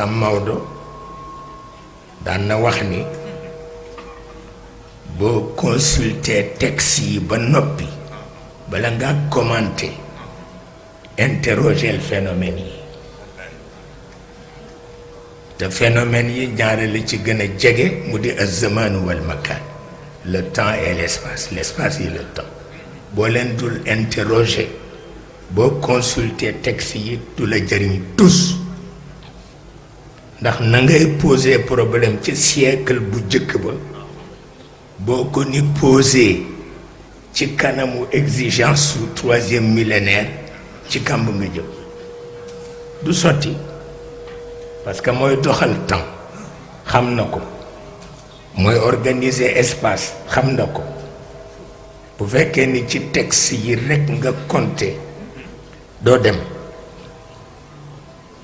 am Maodo daan na wax ni boo consulter texte yi ba noppi bala nga commenter interroger le phénomène yi te phénomène yi ñaare la ci gën a jege mu di az-zaman wal makan le temps et l'espace et le temps boo leen dul interroger boo consulter texte yi du la jëriñ tous ndax na ngay poser problème ci siècle bu jëkk ba boo ko ni poser ci kanamu exigence su troisième millénaire ci kàmb nga jëm du sotti parce que mooy doxal temps xam na ko mooy organiser espace xam na ko bu fekkee ni ci texte yi rekk nga compter doo dem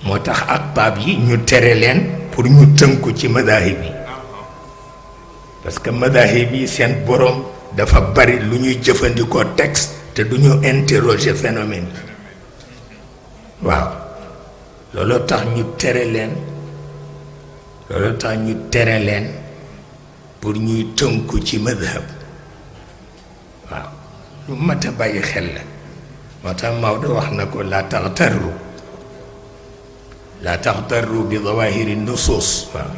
moo tax ak paab yi ñu tere leen pour ñu tënku ci madahib yi parce que madahib yi seen boroom dafa bari lu ñuy jëfandikoo texte te du ñu interroger phénomène yi waaw looloo tax ñu tere leen pour ñuy tënku ci madhab waaw lu mat a bàyyi xel la moo tax Maodo wax na ko laa taxtarru bi zawahiri nusus waaw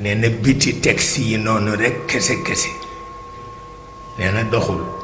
nee na biti texte yi noonu rekk kese nee na doxul